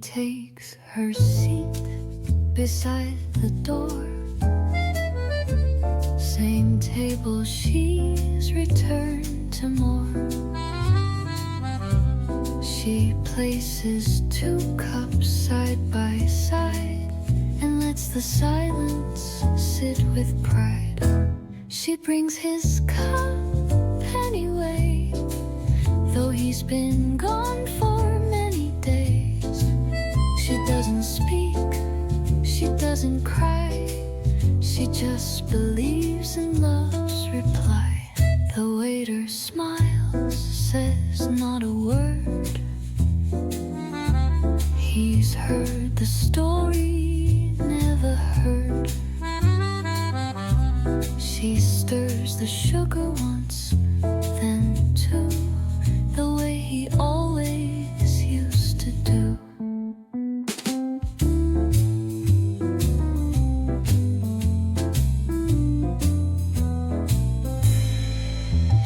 takes her seat beside the door. Same table, she's returned to more. She places 2 cups side by side and lets the silence sit with pride. She brings his cup anyway, though he's been gone for many days. She doesn't speak, she doesn't cry, she just believes in love's reply. The waiter smiles, says not a word. He's heard the story, never heard. She stirs the sugar once, then 2, the way he always used to do.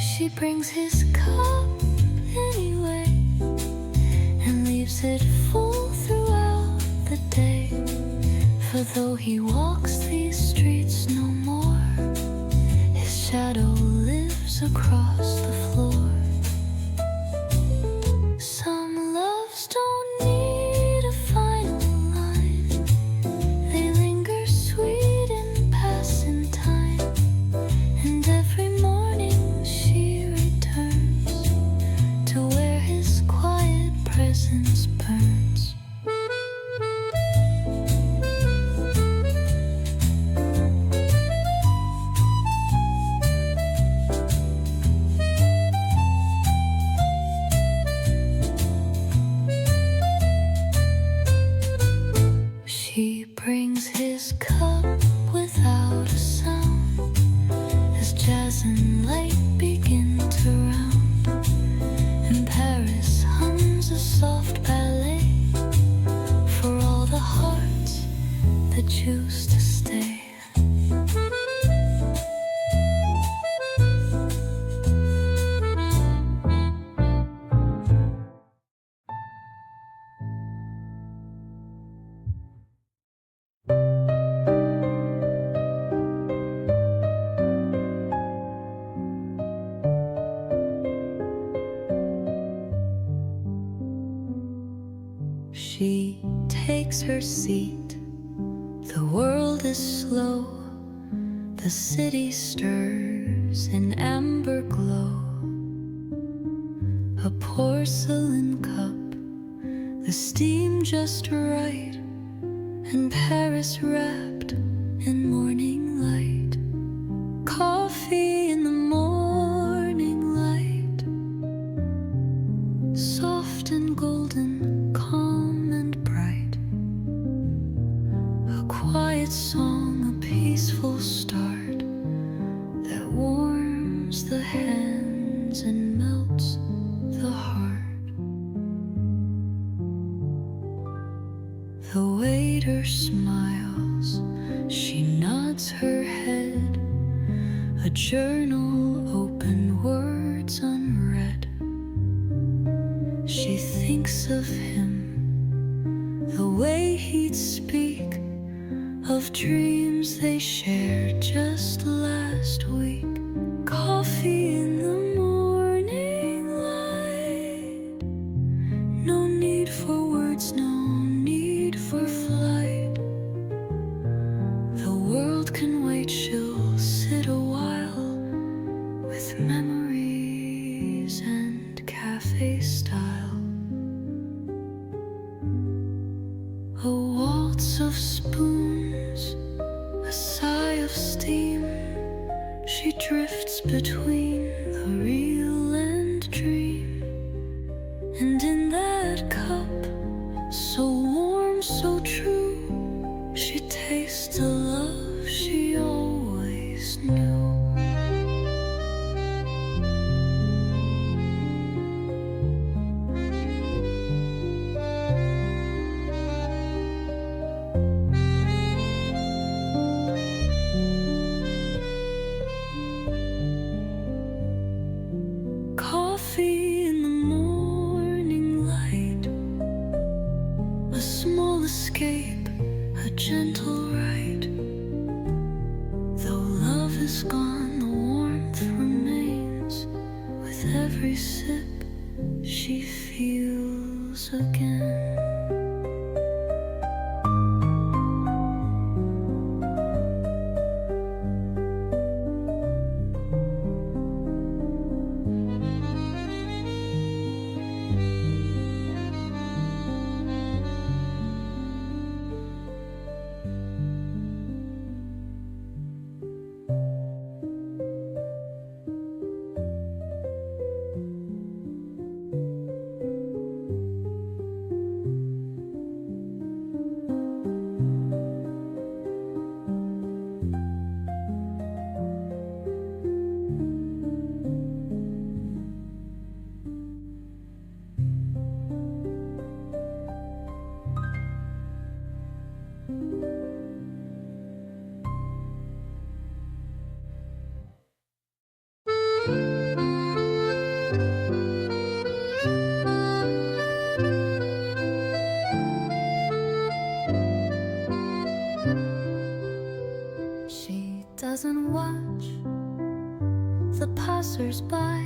She brings his cup anyway and leaves it full throughout the day. For though he walks these streets no more, his shadow lives across the floor. Some loves don't need a final line, they linger sweet in passing time. And every morning she returns to where his quiet presence burns. She brings his cup without a sound as jazz and light begin to round, and Paris hums a soft ballet for all the hearts that choose to stay. She takes her seat. The world is slow. The city stirs in amber glow. A porcelain cup, the steam just right, and Paris wrapped in morning light. Coffee in the morning light, soft and golden, calm and bright. A quiet song, a peaceful start that warms the hands and melts the heart. The waiter smiles, she nods her head. A journal open, words unread. She thinks of him, the way he'd speak of dreams they shared just last week. Coffee in the morning light. No need for words, no need for flight. The world can wait, she'll sit a while with memories and cafe style. A waltz of spoons, a sigh of steam. She drifts between the real and dream. And in that cup, so warm, so true, she tastes the love she always knew. sip she feels again. She doesn't watch the passers-by.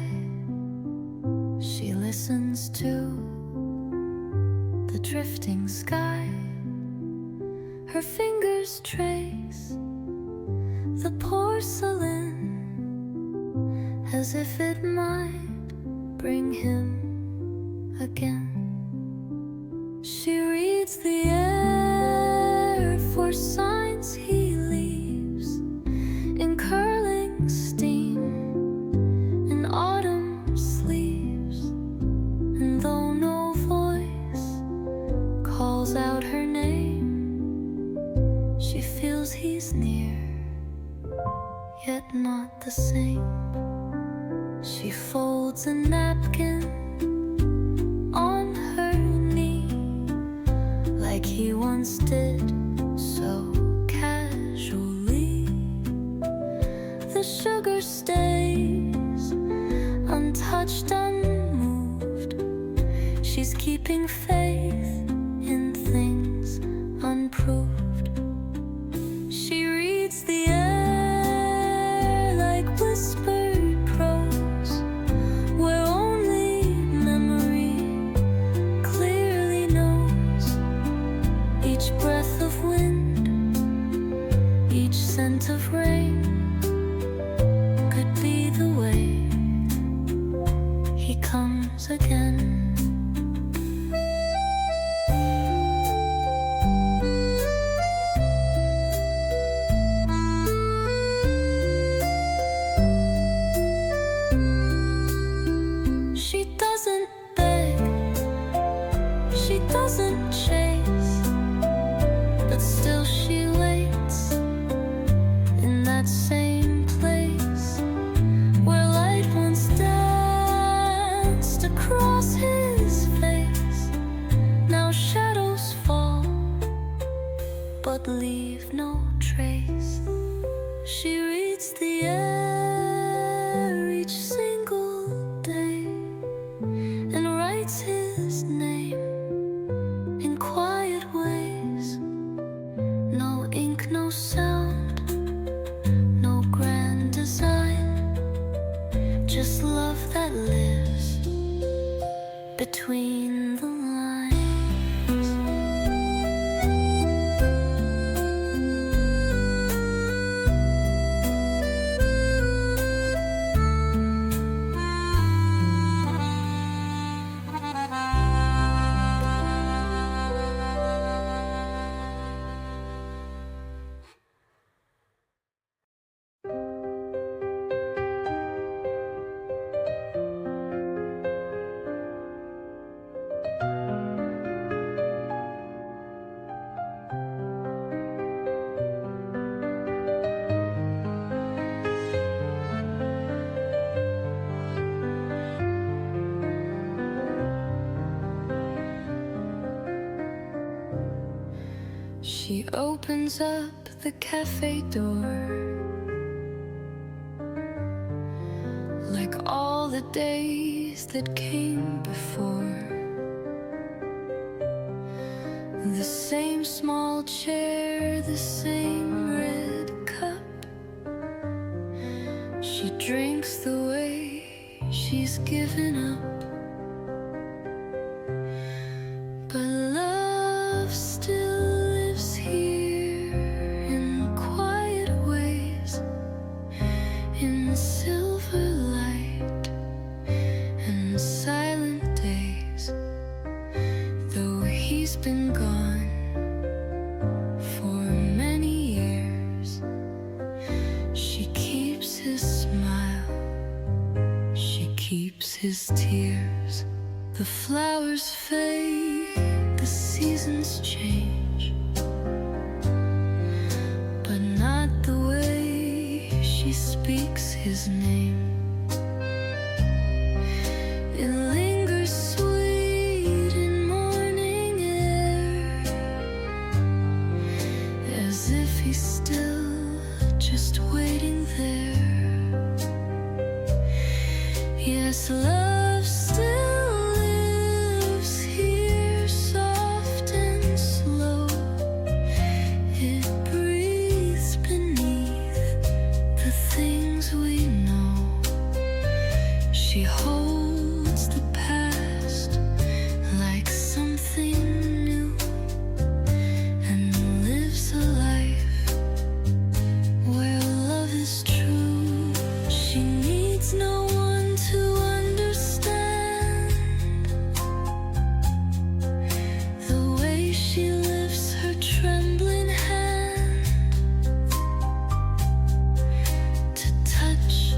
She listens to the drifting sky. Her fingers trace the porcelain as if it might bring him again. She reads the air for signs he leaves in curling steam in autumn sleeves. And though no voice calls out her name, she feels he's near, yet not the same. She folds a napkin on her knee like he once did, so casually. The sugar stays untouched, unmoved. She's keeping faith in things unproved. She reads the air like whispered prose, where only memory clearly knows each breath of wind, each scent of rain could be the way he comes again. She doesn't beg, she doesn't chase, but still she waits in that same place where light once danced across his face. Now shadows fall, but leave no trace. She reads the air each single day and writes his name in quiet ways. No ink, no sound, no grand design, just love that lives between the lines. She opens up the cafe door like all the days that came before. The same small chair, the same red cup. She drinks the way she's given up. But love still lives here in quiet ways, in silver light and silent days. Though he's been gone for many years, she keeps his smile, she keeps his tears. The flowers fade, the seasons change, but not the way she speaks his name. It lingers sweet in morning air, as if he's still just waiting there. Yes, love still lives here, soft and slow. It breathes beneath the things we know. She holds the past like something new, and lives a life where love is true. She needs no one to understand the way she lifts her trembling hand to touch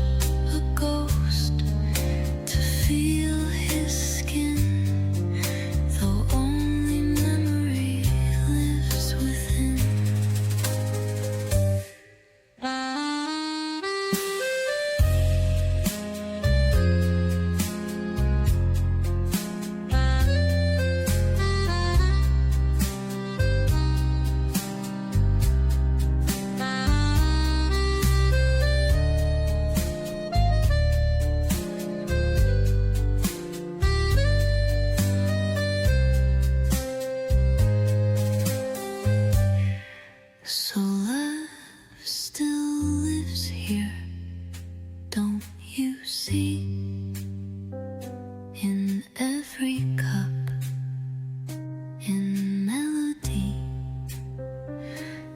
a ghost, to feel his skin, though only memory lives within. So love still lives here, don't you see? In every cup, in melody.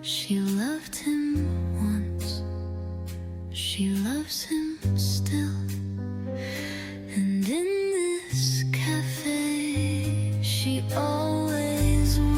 She loved him once, she loves him still. And in this cafe, she always will.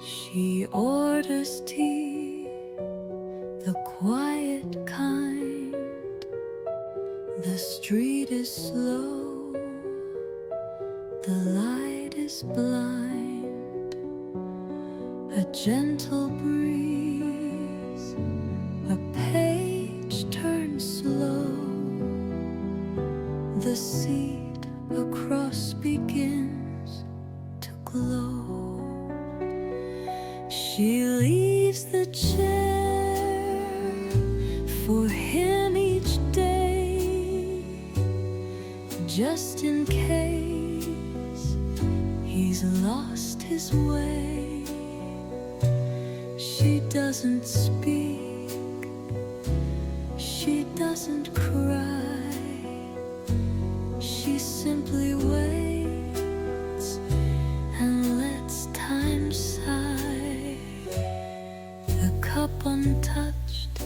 She orders tea, the quiet kind. The street is slow, the light is blind. A gentle breeze, a page turns slow. The seat across begins to glow. She leaves the chair for him each day, just in case he's lost his way. She doesn't speak, she doesn't cry, she simply waits and lets time sigh. The cup untouched,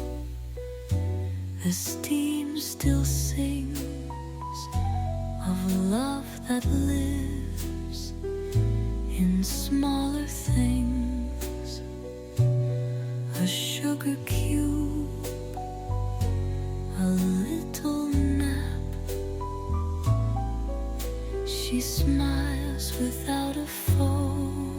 the steam still sings of love that lives in smaller things. A sugar cube, a little nap. She smiles without a photograph.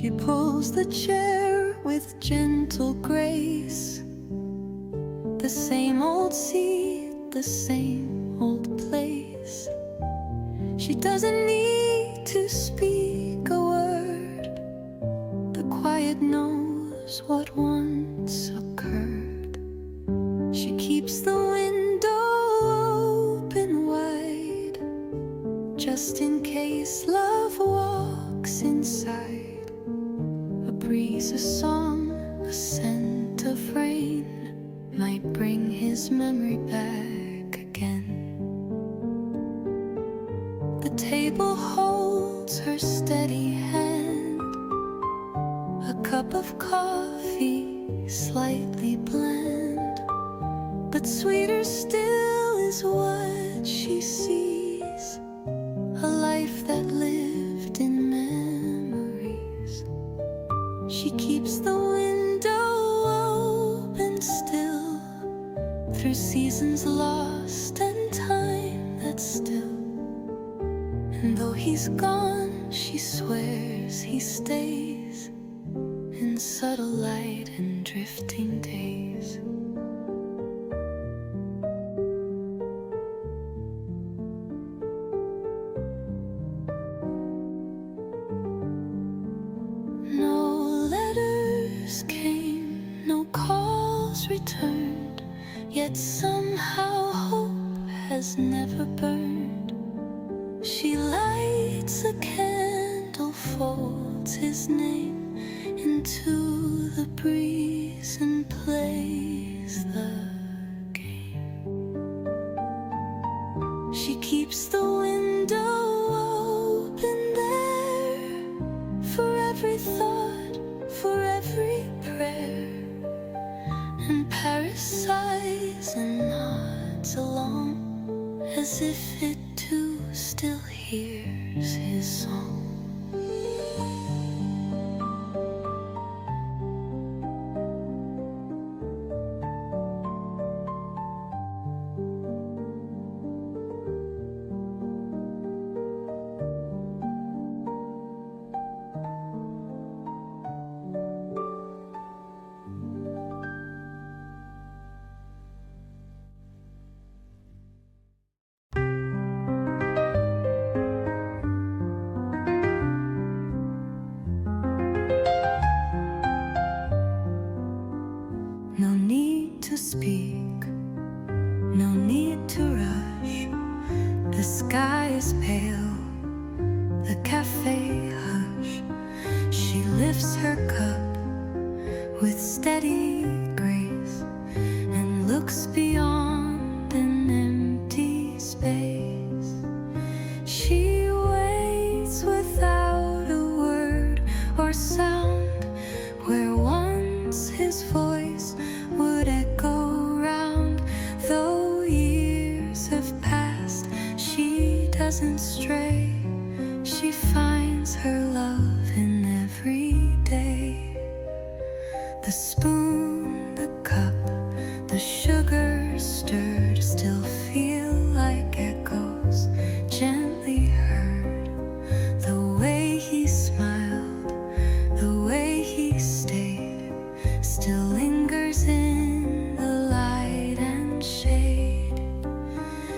She pulls the chair with gentle grace. The same old seat, the same old place. She doesn't need to speak a word. The quiet knows what once occurred. She keeps the window open wide, just in case love walks inside. A breeze, a song, a scent of rain might bring his memory back again. The table holds her steady hand, a cup of coffee slightly bland, but sweeter still is what she sees, a life that lived in memories. She keeps the window open still, through seasons lost and time that's still. And though he's gone, she swears he stays, in subtle light and drifting days. No letters came, no calls returned, yet somehow hope has never burned. She lights a candle, folds his name into the breeze and plays the game. She keeps the window open there, for every thought, for every prayer. And Paris sighs and nods along, as if it too still hears his song. No need to speak, no need to rush. The sky is pale, the cafe hush. She lifts her cup with steady grace and looks beyond an empty space. She waits without a word or sound, where once his voice would echo round. Though years have passed, she doesn't stray. She finds her love in every day. The spoon, the cup, the sugar stirred still feel like echoes, gently heard. The way he smiled, the way he stayed, still lingers in the light and shade.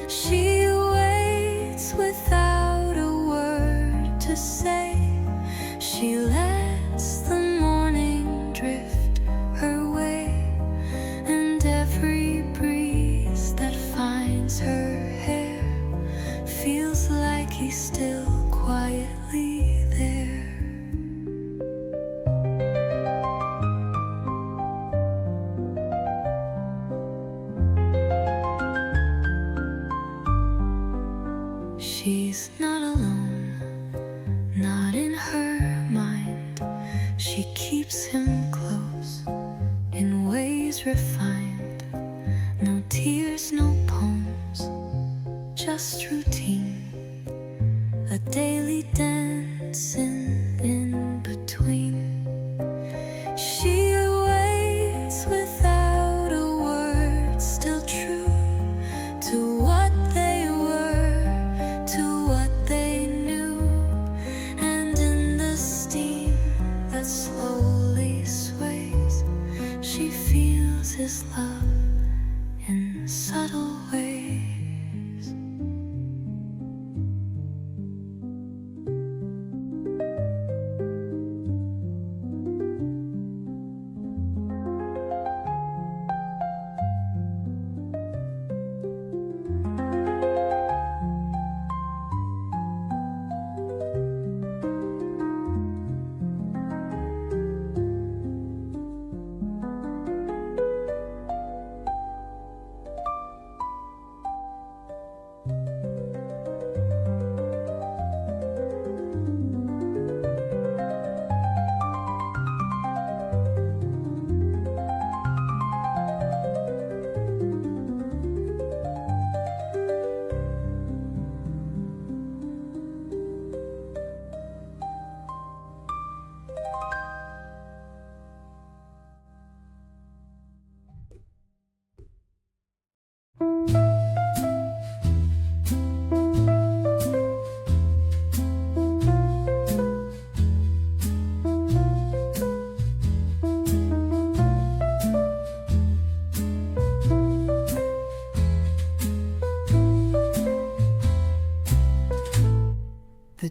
She waits without a word to say. She lets the morning drift her way, and every breeze that finds her hair feels like he's still quietly there. She's not alone, not in her mind. She keeps him close in ways refined. No tears, no poems, just routine. A daily dance in between. She waits without a word, still true to what they were, to what they knew. And in the steam that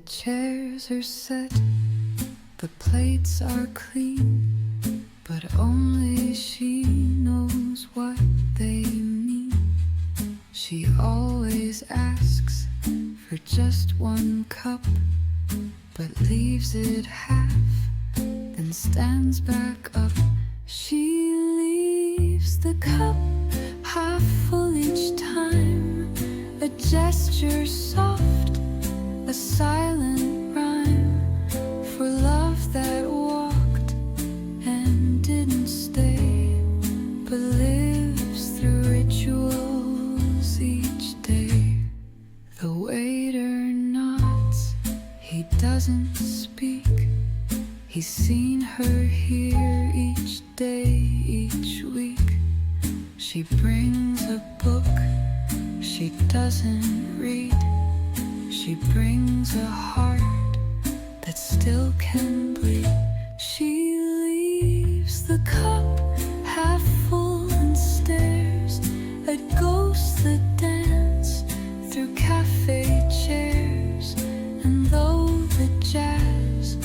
chairs are set, the plates are clean, but only she knows what they mean. She always asks for just one cup, but leaves it half, then stands back up. She leaves the cup half full each time, a gesture soft, a silent rhyme for love that walked and didn't stay, but lives through rituals each day. The waiter nods, he doesn't speak. He's seen her here each day, each week. She brings a book she doesn't read. She brings a heart that still can bleed. She leaves the cup half full and stares at ghosts that dance through cafe chairs. And though the jazz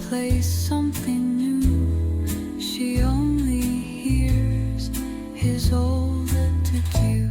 plays something new, she only hears his old adieu.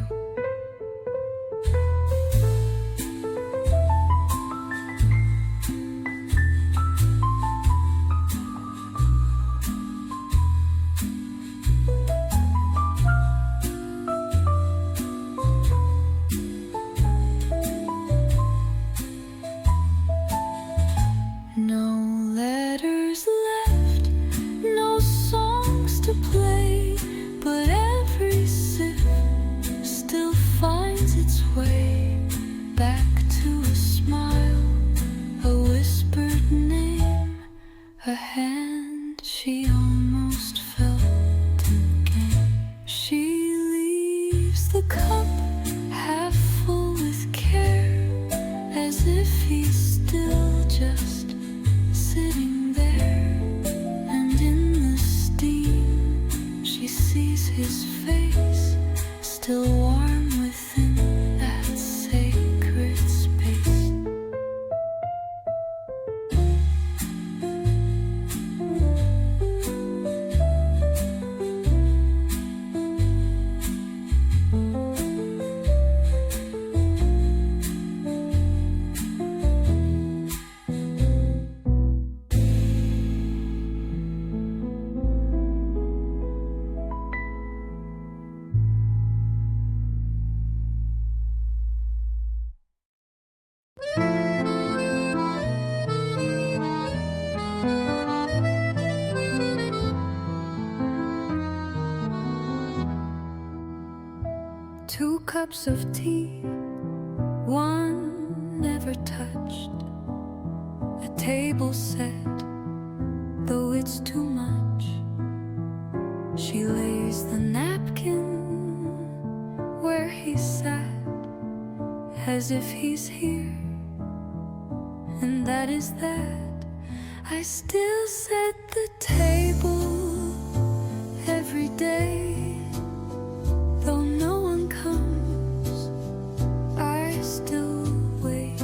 2 cups of tea, one never touched. A table set, though it's too much. She lays the napkin where he sat, as if he's here, and that is that. I still set the table every day, though no one comes, I still wait.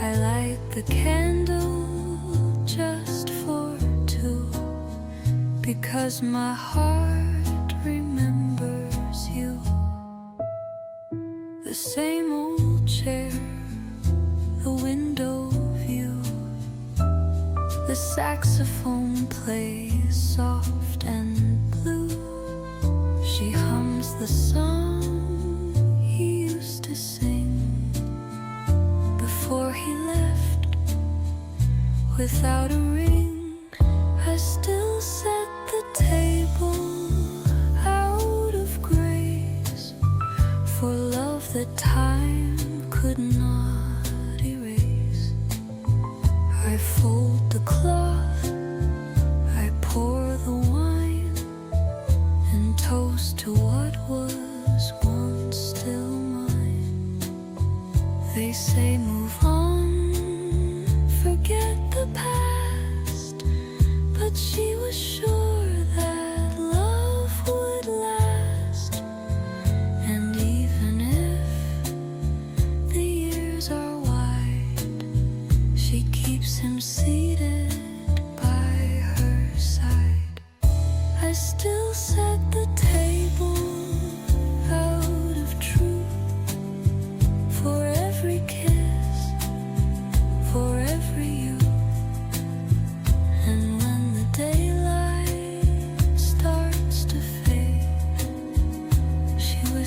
I light the candle just for 2, because my heart remembers you. The same old chair, the window view, the saxophone plays soft and blue. She hums the song he used to sing before he left without a ring. I still set the table out of grace for love that time could not erase. I fold the cloth, I pour the wine, and toast to what was once still mine. They say move on, forget the past, but she was sure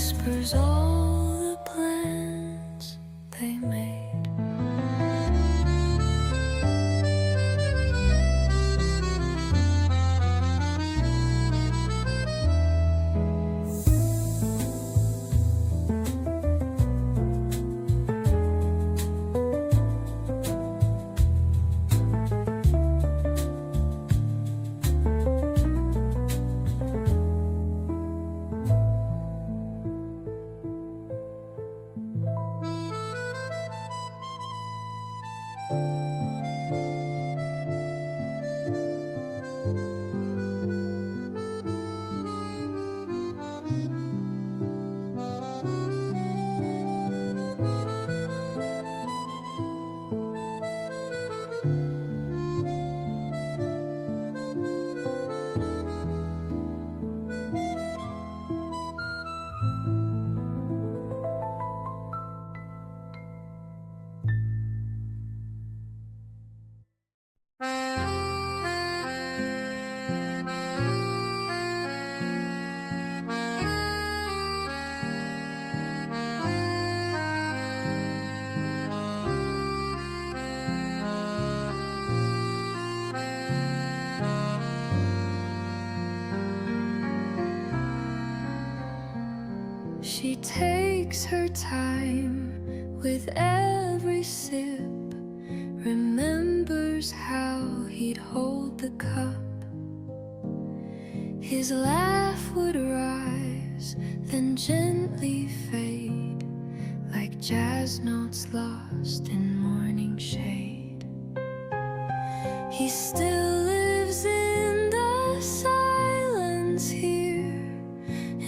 whispers all the plans they made. She takes her time with every sip, remembers how he'd hold the cup. His laugh would rise, then gently fade, like jazz notes lost in morning shade. He still lives in the silence here,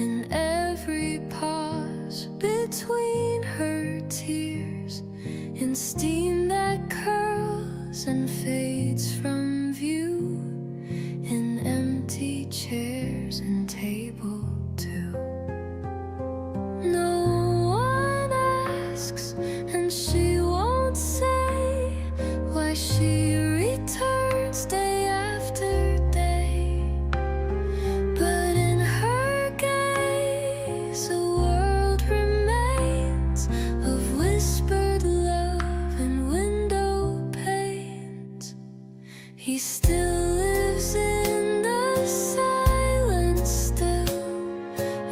in every pause between her tears, in steam that curls and fades from view, in empty chairs and table too. No one asks, and she won't say why she returns day after day. But in her gaze a world remains of whispered love and window panes. He still lives in the silence still,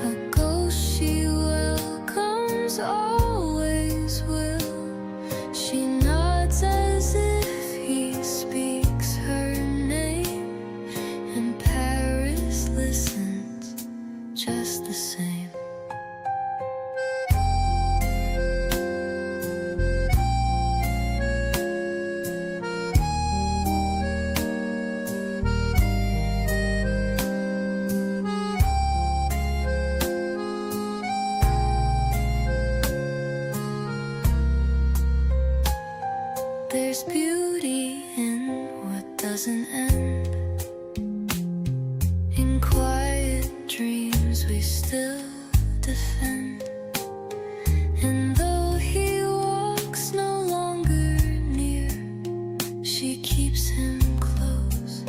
a ghost she welcomes, always will. She nods as if he speaks her name, and Paris listens just the same. There's beauty in what doesn't end. In quiet dreams we still defend. And though he walks no longer near, she keeps him close,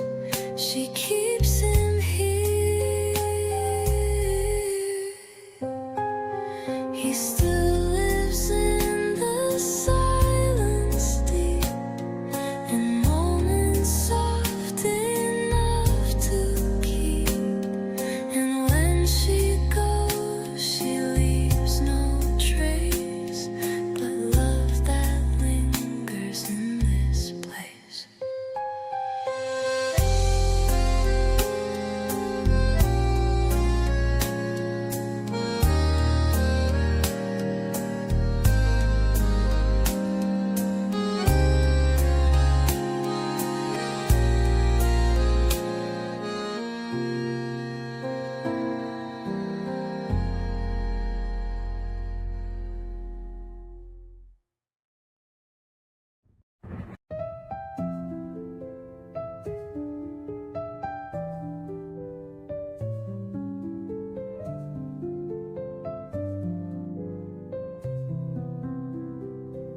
she keeps him here. He still lives in the silence deep, in moments soft enough to keep. And when she goes, she leaves no trace, but love that lingers in this place.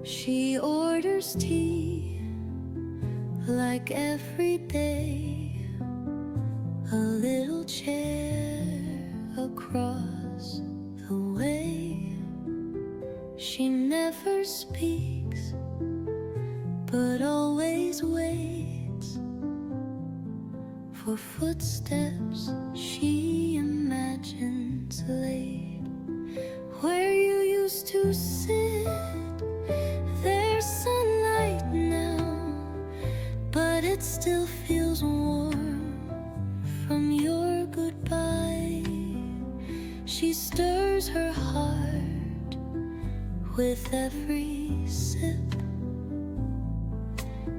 She orders tea like every day, a little chair across the way. speaks, but always waits for footsteps she imagines laid. Where you used to sit, there's sunlight now, but it still feels warm from your goodbye. She stirs her heart with every sip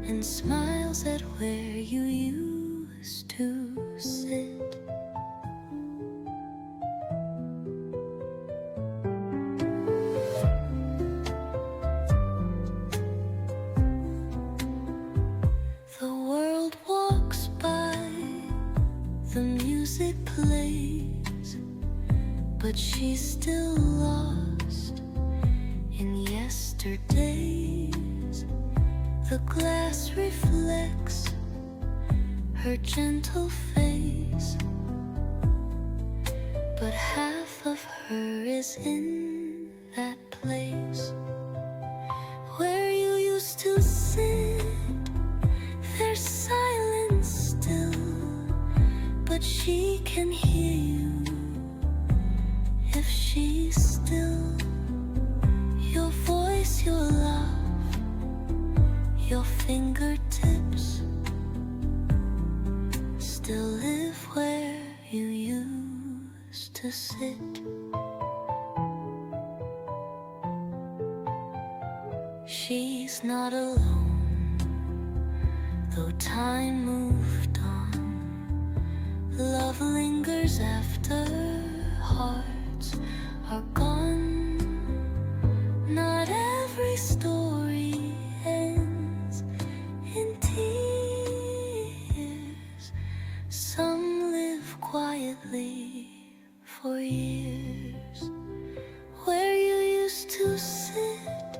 and smiles at where you used to sit. The world walks by, the music plays, but she's still lost in yesterdays. The glass reflects her gentle face, but half of her is in that place where you used to sit. There's silence still, but she can hear you if she's still. Your voice, your love, your fingertips still live where you used to sit. She's not alone, though time moved on. Love lingers after hearts are gone. Not every story ends in tears. Some live quietly for years. Where you used to sit,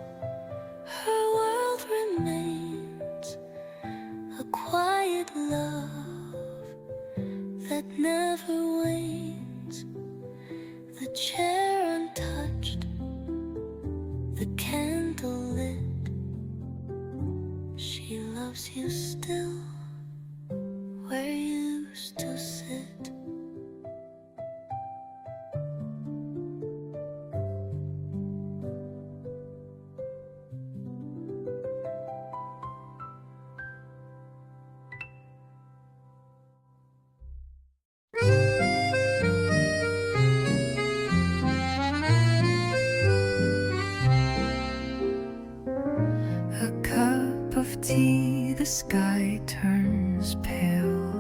her world remains a quiet love that never wanes. The chair untouched, the candle lit. She loves you still where you used to sit. A cup of tea, the sky turns pale.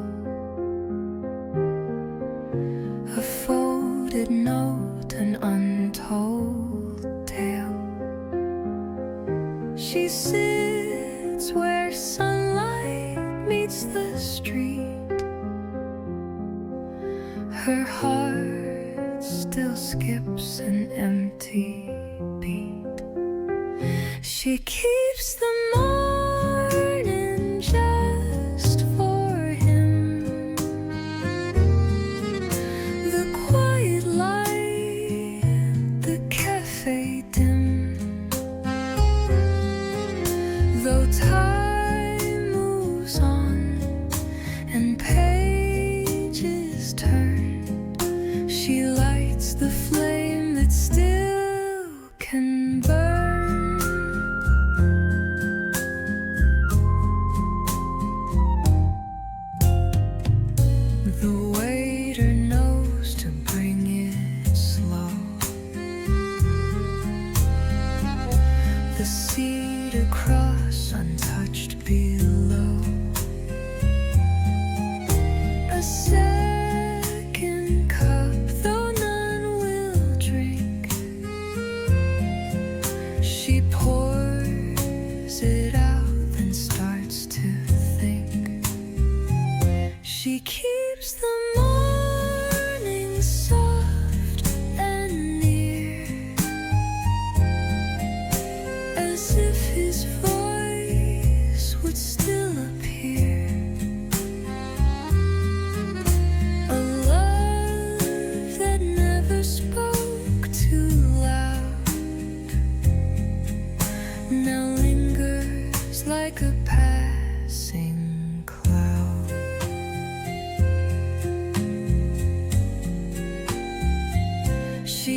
A folded note, an untold tale. She sits where sunlight meets the street. Her heart still skips an empty beat. She keeps the morning just for him. The quiet light, the cafe dim. Though time moves on and pages turn, she lights the flame that still can burn.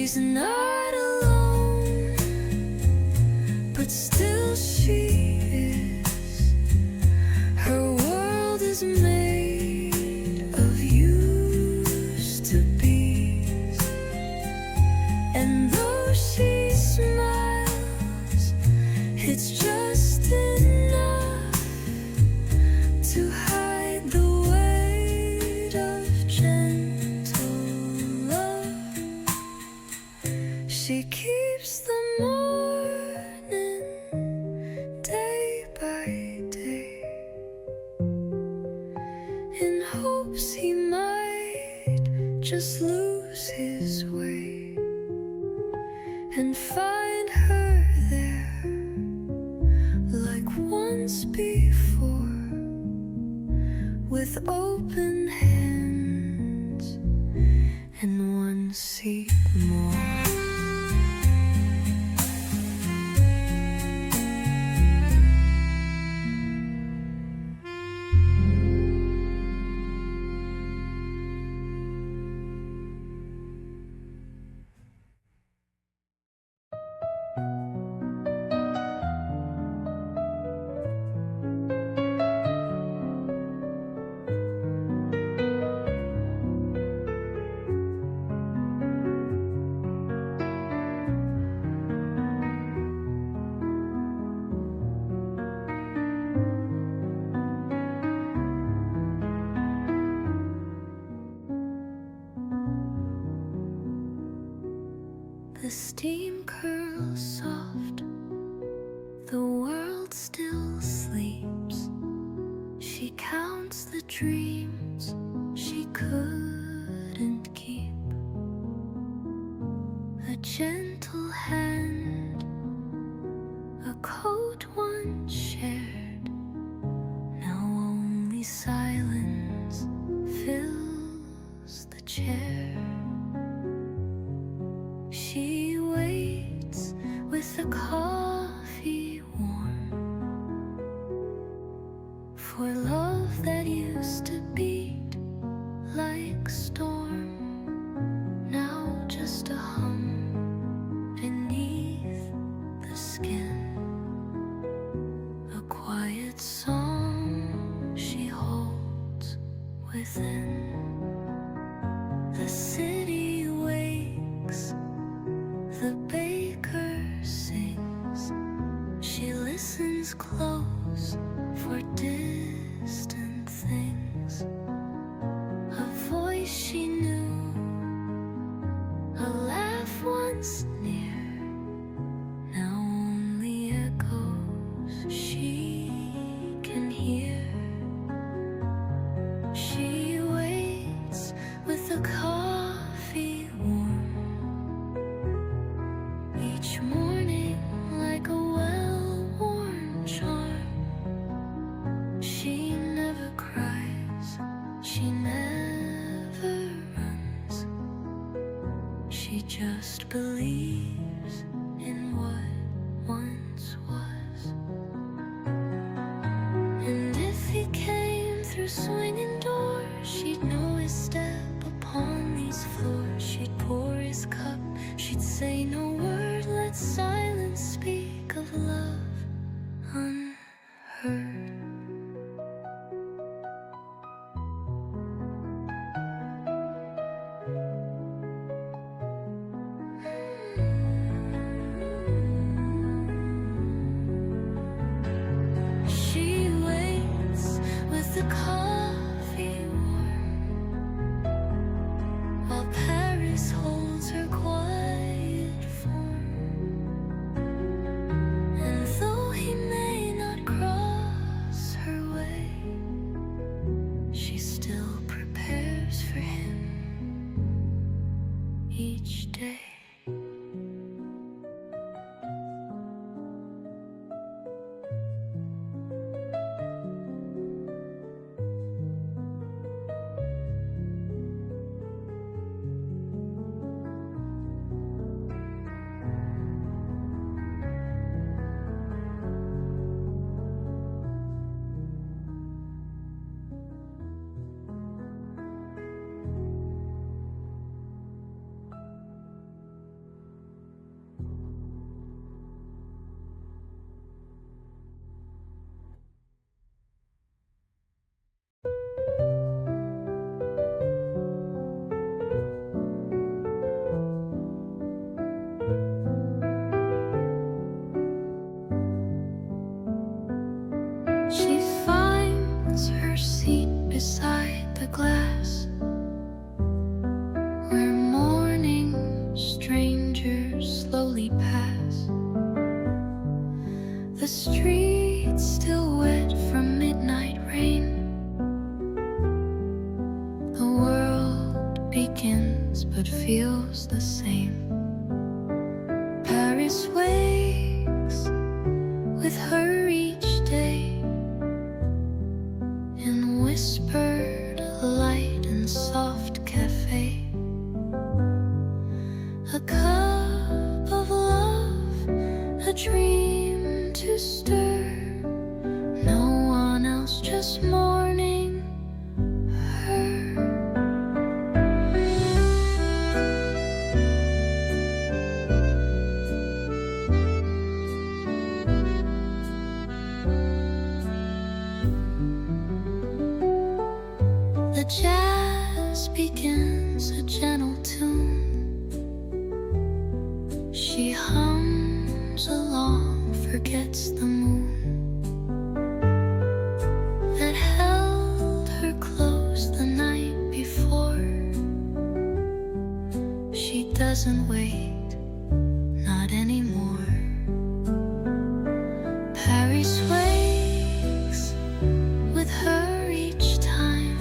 She's not alone, but still she is. Her world is made of used to be's, and though she smiles, it's just enough to hide the weight of gentle love. She keeps the morning day by day, in hopes he might just lose his way and find her there like once before, with open hands and one seat more. The steam curls soft, the world still sleeps. She counts the dreams she couldn't keep. A gentle hand, a coat once shared, now only silence fills the chair. She waits with the coffee warm, for love that used to beat like storm, now just a hum beneath the skin. A quiet song she holds within. The city wakes, the baker sings. She listens close for distant things. A voice she knew, a laugh once near, now only echoes she can hear. She waits with the coffee warm, each morning like a well-worn charm. She never cries, she never runs. She just believes in what once was. And if he came through swinging doors, she'd know his step upon these floors. She'd pour his cup, she'd say no word, let silence speak of love unheard. She waits with the coffee warm, while Paris holds her quiet form. And though he may not cross her way, she still prepares for him each day. Paris wakes with her each day in whispered light and soft café. A cup of love, a dream to stir. No one else, just mourning her. The jazz begins a gentle tune. She hums along, forgets the moon that held her close the night before. She doesn't wait, not anymore. Paris wakes with her each time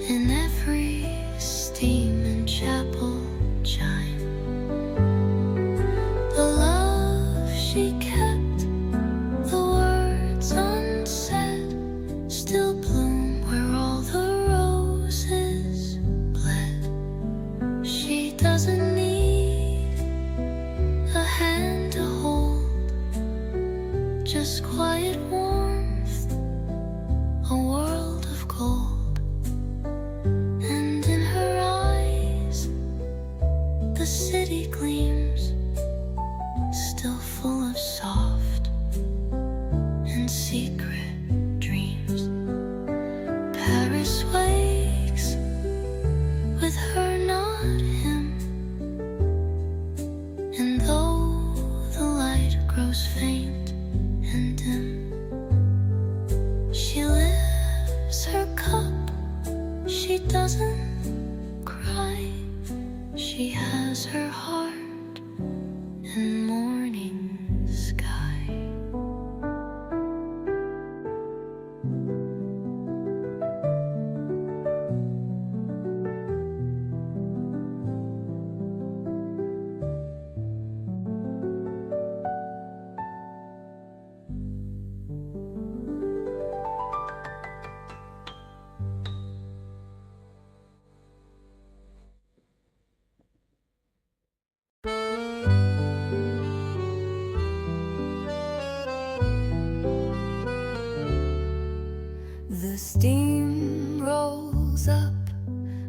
in every steam and chapel chime. The love she kept, the words unsaid, still bloom where all the roses bled. She doesn't need a hand to hold, just quiet warmth, a world of gold. And in her eyes, the city gleams, still full of soft and secret dreams. Paris wakes with her, not him. And though the light grows faint and dim, she lifts her cup, she doesn't cry. She has her heart and morning sky. The steam rolls up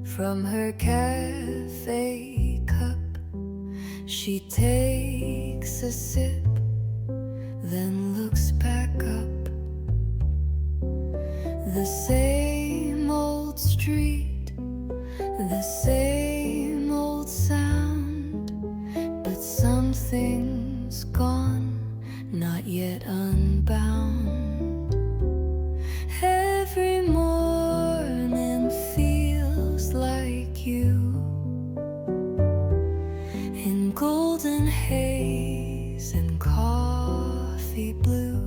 from her cafe cup. She takes a sip, then looks back up. The same old street, the same old sound, but something's gone, not yet unbound. Every morning feels like you, in golden haze and coffee blue,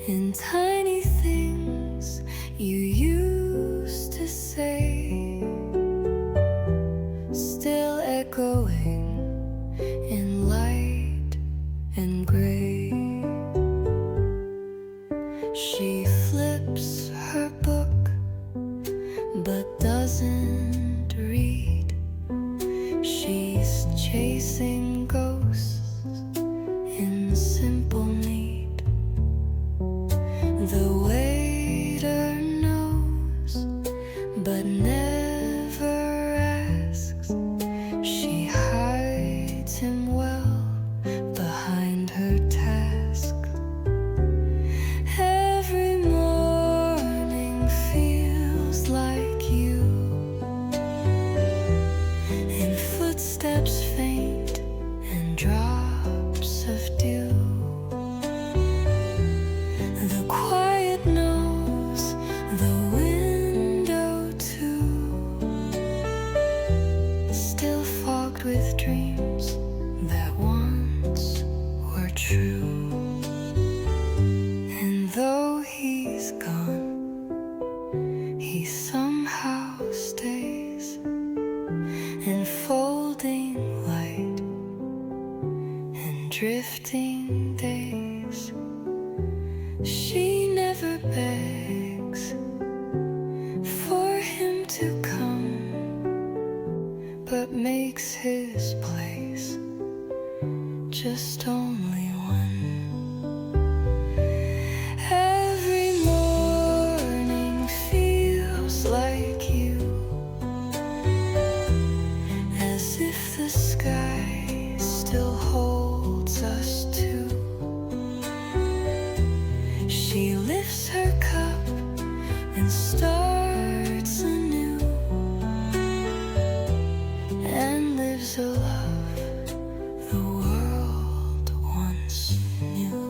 in tiny things you used to say, still echoing in light and gray. She flips her book, but doesn't read. She's chasing ghosts in simple need. The waiter knows, but never asks. She hides him well behind her task. Every morning feels like you, in footsteps faint and drops of dew. The quiet knows, the window too, still fogged with dreams that once were true. And though he's gone, he somehow stays, enfolding drifting days. She never begs for him to come, but makes his place just only one. Every morning feels like you, as if the sky still holds us two. She lifts her cup and starts anew, and lives a love the world once knew.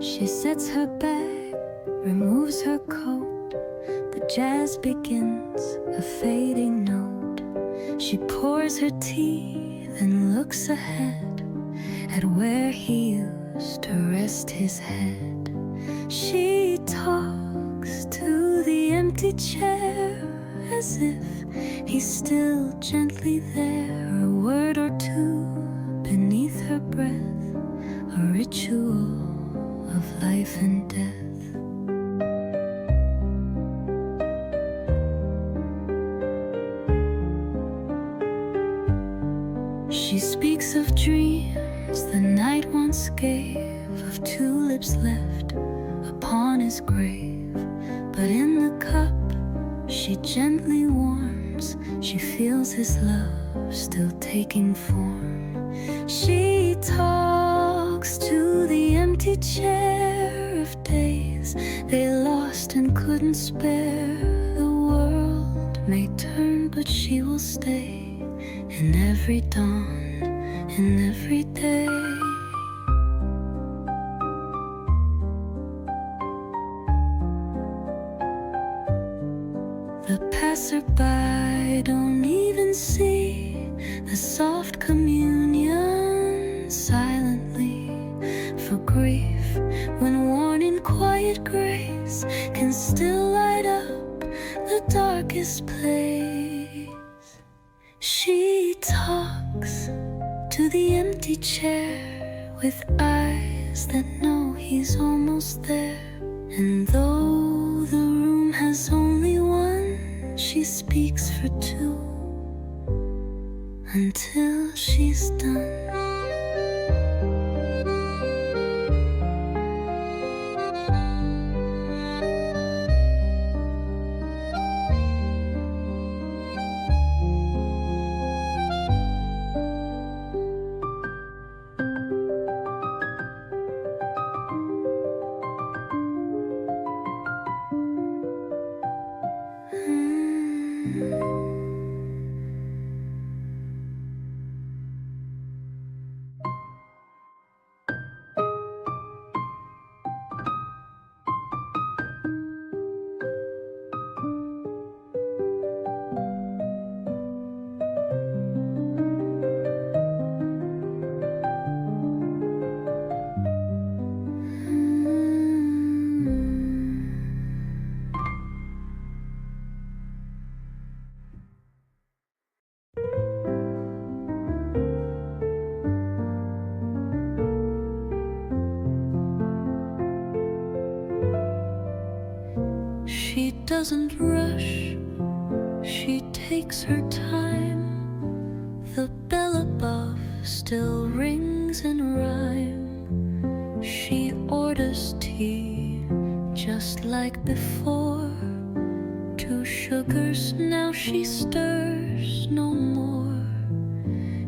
She sets her bag, removes her coat. The jazz begins, a fading note. She pours her tea, then looks ahead at where he used to rest his head. She talks to the empty chair, as if he's still gently there. A word or two beneath her breath, a ritual of life and death. She speaks of dreams the night once gave, of tulips left upon his grave. But in the cup she gently warms, she feels his love still taking form. She talks to the empty chair of days they lost and couldn't spare. The world may turn, but she will stay in every dawn, in every day. The passerby don't even see the soft communion silently for grief, when worn in quiet grace, can still light up the darkest place. She talks to the empty chair with eyes that know he's almost there. And though the room has only one, she speaks for two until she's done. She doesn't rush, she takes her time. The bell above still rings in rhyme. She orders tea just like before. 2 sugars, now she stirs no more.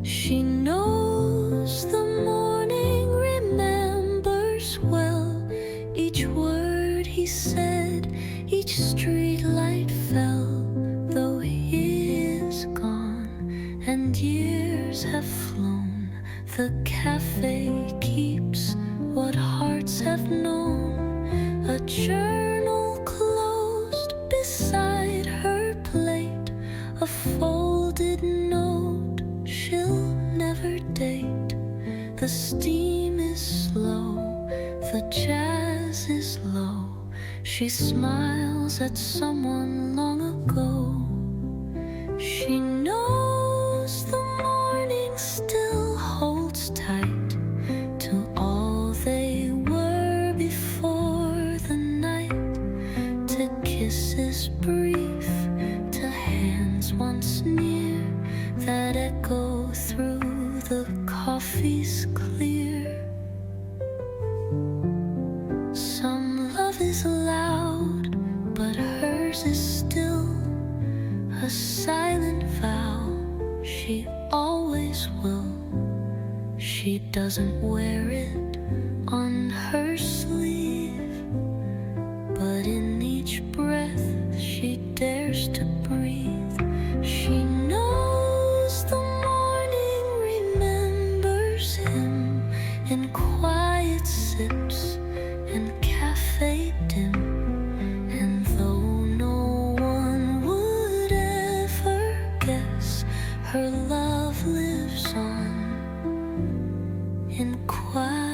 She knows the morning remembers well each word he said, each street light fell. Though he is gone and years have flown The café keeps what hearts have known, a journal closed beside her plate, a folded note she'll never date. The steam is slow, the jazz is low. She smiles at someone long ago. She knows the morning still holds tight to all they were before the night, to kisses brief, to hands once near that echo through the coffee's clear. Some love is loud, but hers is still a silent vow. She always will. She doesn't wear it on her sleeve, but in each breath she dares to breathe. She knows the morning remembers him in quiet sips and cafe dim. And though no one would ever guess, her love lives on in quietness.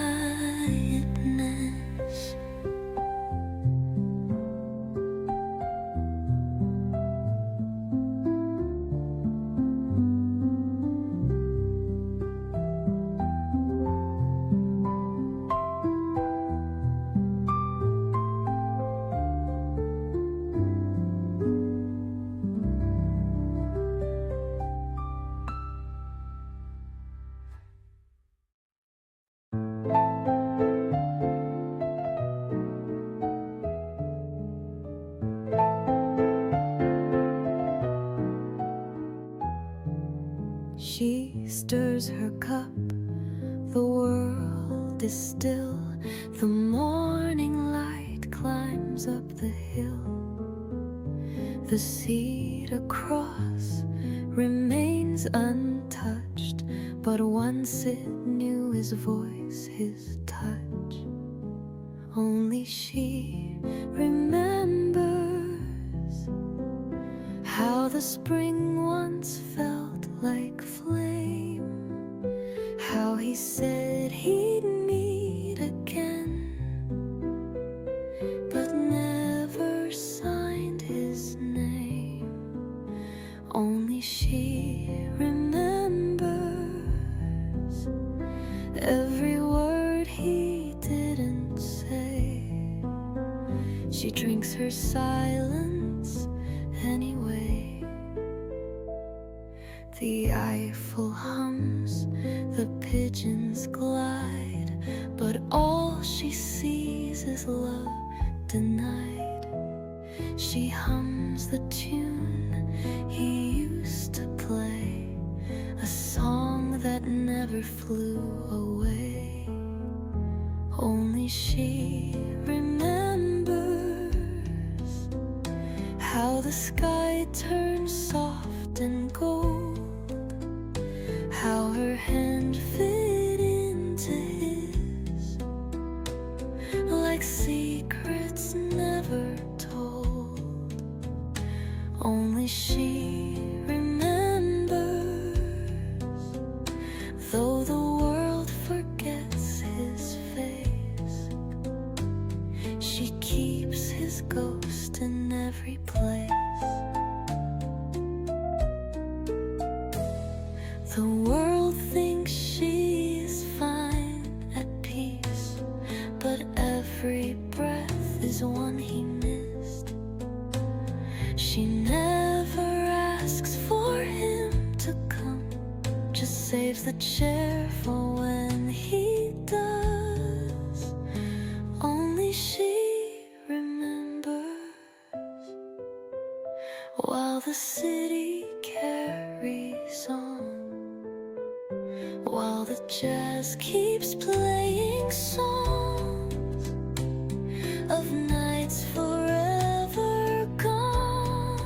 She stirs her cup, the world is still, the morning light climbs up the hill. The seat across remains untouched, but once it knew his voice, his touch. Only she remembers how the spring once felt like flame, how he said he'd meet again, but never signed his name. Only she remembers every word he didn't say. She drinks her silence anyway. The Eiffel hums, the pigeons glide, but all she sees is love denied. She hums the tune he used to play, a song that never flew away. Only she remembers how the sky turns soft and gold, how her hand fit into his, like secrets never told. Only she remembers, though the world forgets his face, she keeps his ghost in every place. The world thinks she is fine at peace, but every breath is one he missed. She never asks for him to come, just saves the chair for when he does. Only she remembers, while the city carries on, while the jazz keeps playing songs of nights forever gone.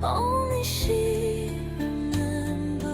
Only she remembers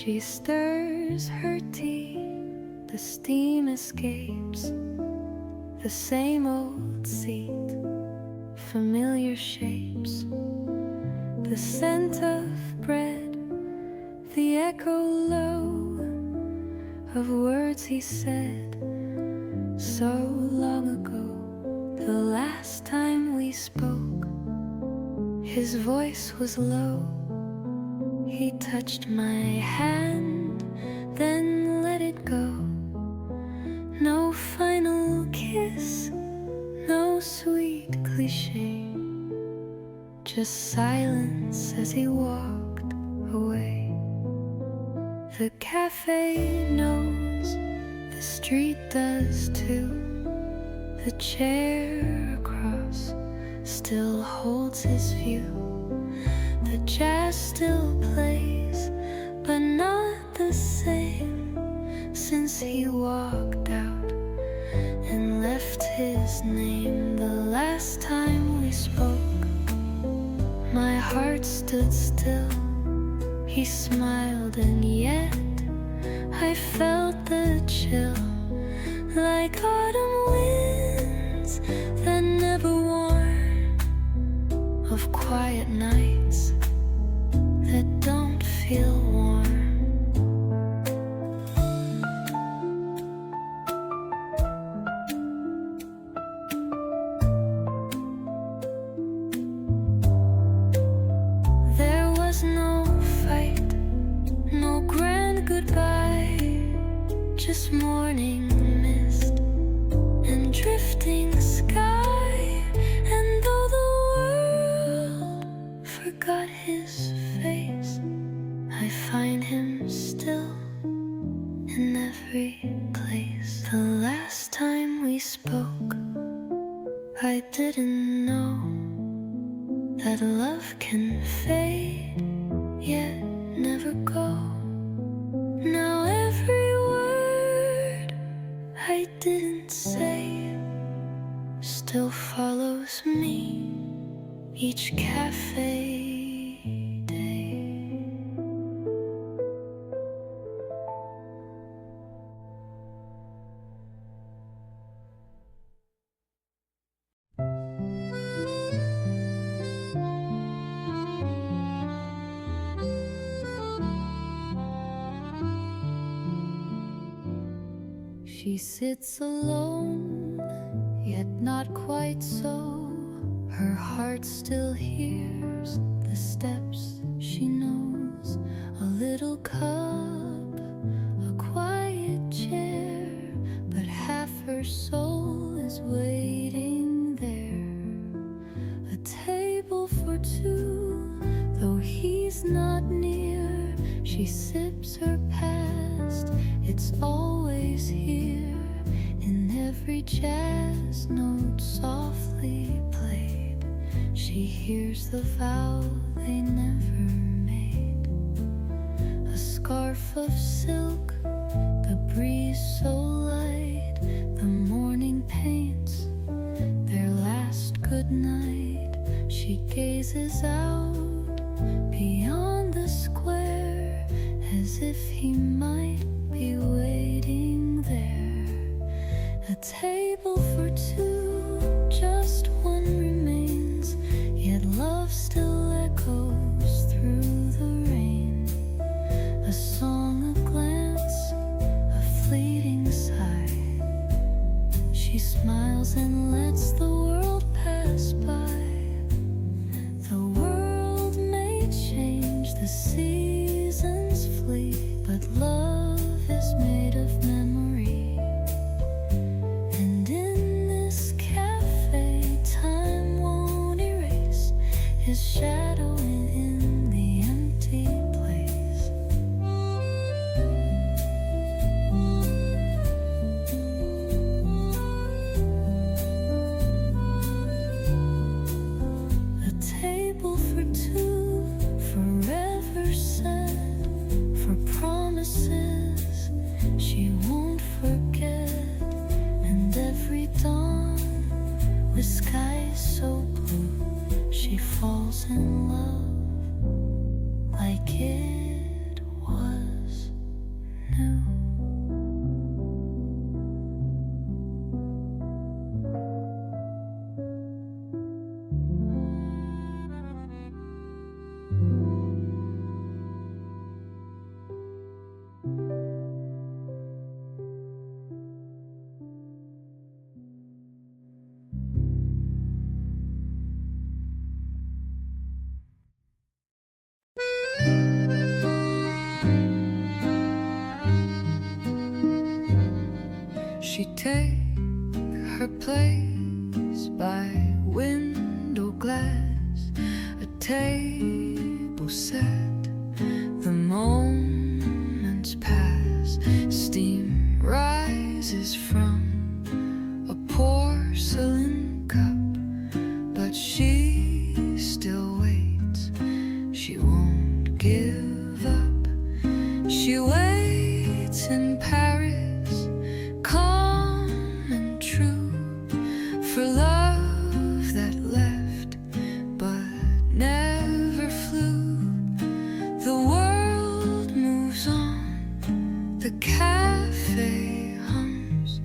She stirs her tea, the steam escapes. The same old seat, familiar shapes. The scent of bread, the echo low of words he said so long ago. The last time we spoke, his voice was low. He touched my hand, then let it go. No final kiss, no sweet cliché, just silence as he walked away. The cafe knows, the street does too. The chair across still holds his view. The jazz still plays, but not the same since he walked out and left his name. The last time we spoke, my heart stood still. He smiled and yet I felt the chill, like autumn winds that never warn, of quiet nights that don't feel warm. There was no fight, no grand goodbye, just morning mist and drifting sky. And though the world forgot his face, I find him still in every place. The last time we spoke, I didn't know that love can fade, yet never go. Now every word I didn't say still follows me each cafe day. She sits alone, yet not quite so. Her heart still hears the steps she knows. A little cup, a quiet chair, but half her soul is waiting there. A table for two, though he's not near. She sips her past, it's always here. In every jazz note softly played, she hears the vow they never made. A scarf of silk, the breeze so light, the morning paints their last good night. She gazes out beyond the square, as if he might be waiting there. A table for two, just one remains, yet love still echoes through the rain. A song, a glance, a fleeting sigh. She smiles and lets the world pass by. The world may change, the seasons flee, but love is made of memory. And in this cafe, time won't erase his shadow in the empty place. A table for two, forever set, for promises she won't forget. And every dawn, the sky is so blue, she falls in love like it was She take her place by window glass, a table set, the moments pass, steam rises from a porcelain cup, but she still waits, she won't give up. She waits in Paris, calm and true, for love that left but never flew. The world moves on, the cafe hums,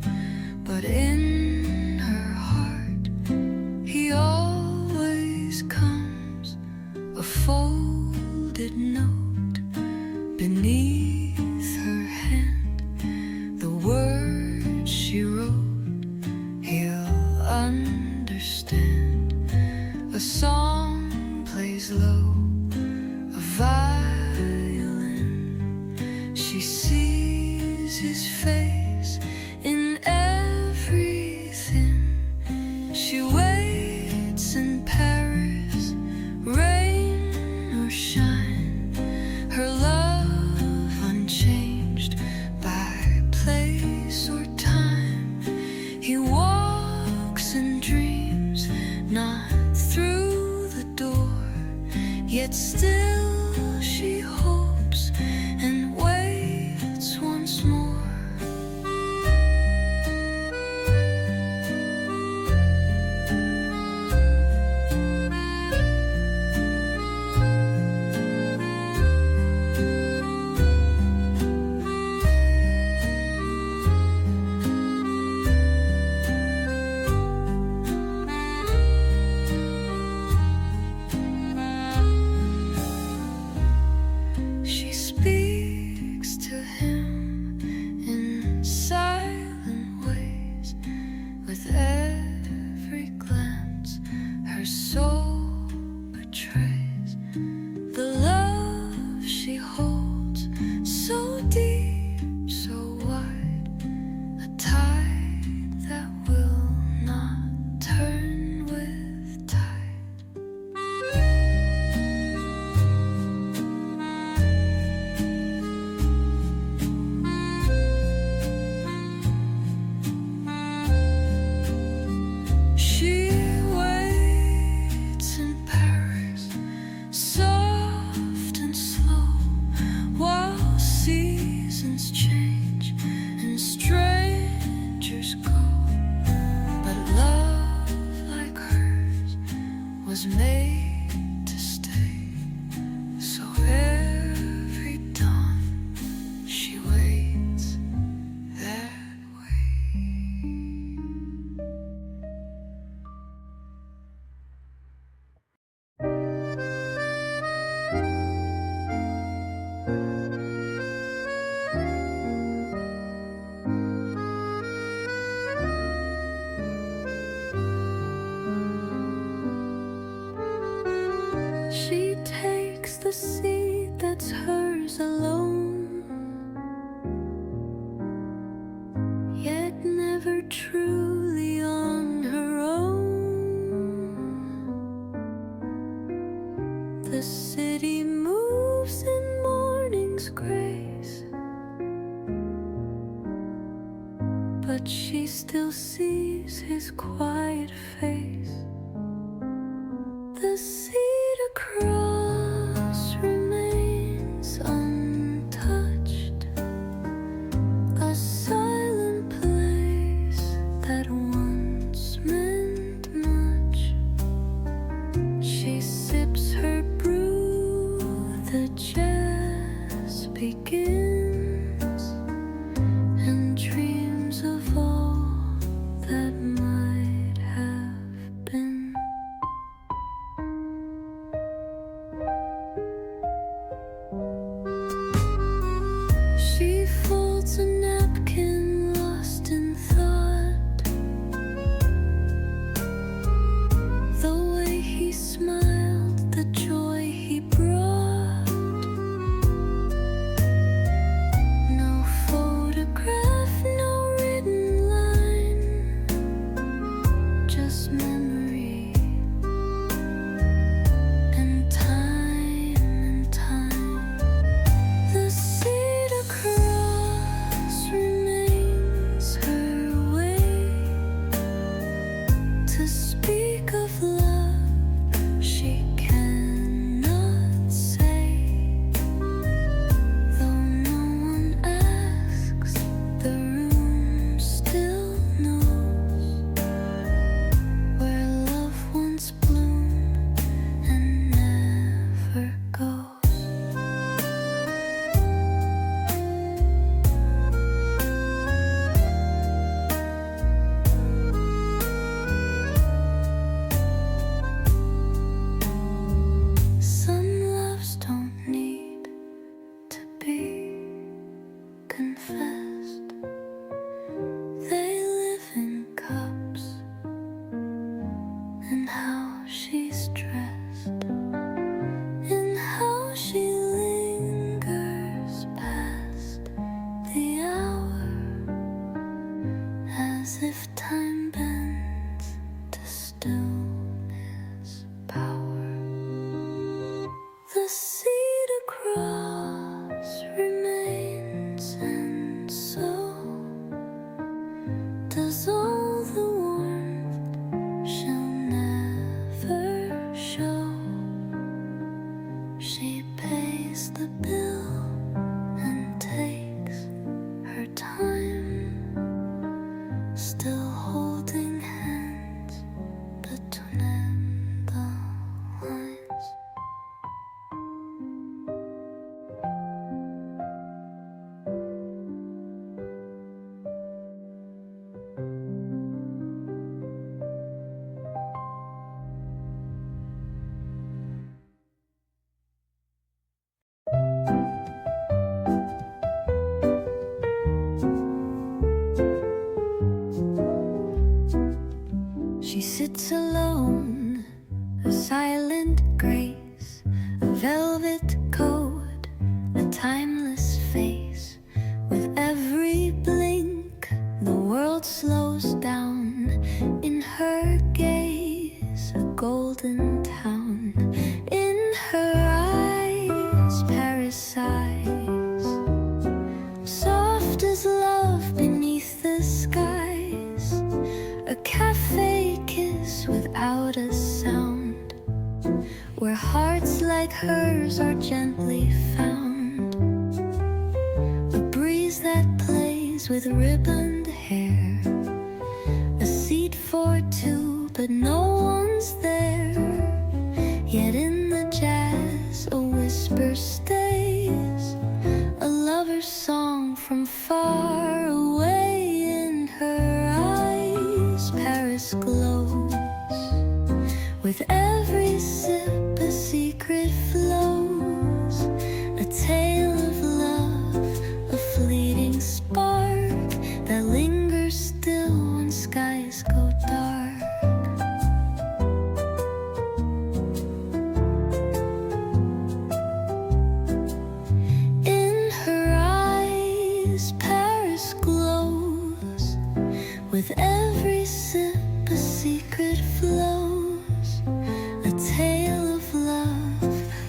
but in her heart he always comes. A folded note beneath her hand, the words she wrote he'll understand. A song plays low, a violin. She sees his face in everything. She waits in Paris, rain or shine, her love unchanged by place or time. He walks and dreams, not through the door, yet still she hopes and waits once more. She speaks to him in silent ways, with every glance her soul betrays. The love she holds, so deep, so wide, a tide that will not turn with tide. She waits in Paris, soft and slow, while seasons change and strangers go. But love like hers was made to stay, so every dawn she waits that way. She takes the seat that's hers alone, yet never truly on her own. The city moves in morning's grace, but she still sees his quiet face. The seat across remains untouched, a silent place that once meant much. She sips her brew, the jazz begins, and dreams of all that might have been. She folds a napkin, lost in thought. The way he smiled, the joy he brought. the cedar cross remains, and so does all the warmth she'll never show. She pays the bill and takes her time, still holding hands between the lines. She sits alone, a silent grace, a velvet coat, a timeless face. With every blink, the world slows down. In her gaze, a golden town. In her eyes, Paris eyes, soft as love beneath the skies. A cafe kiss without a sound, where hearts like hers are gently found. A breeze that plays with ribboned hair, a seat for two, but no one's there. Yet in the jazz a whisper stays, a lover's song from far away. In her eyes, Paris glows. With every sip, a secret flows, a tale of love, a fleeting spark that lingers still when skies go dark. In her eyes, Paris glows. With every sip, a secret flows, a tale of love,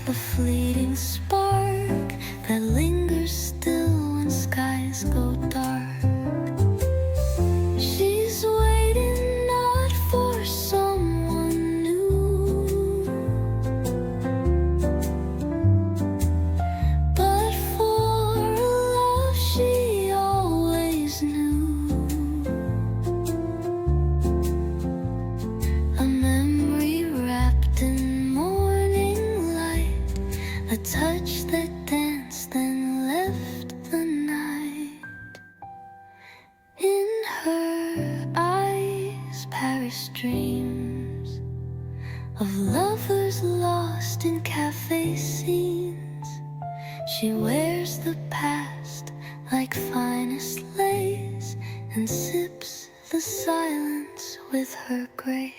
a fleeting spark that lingers still when skies go dark. She's waiting not for someone new, but for a love she always knew. A memory wrapped in morning light, a touch that danced and left the night. In her eyes, Paris dreams of lovers lost in cafe scenes. She wears the past like finest lace and sips the silence with her grace.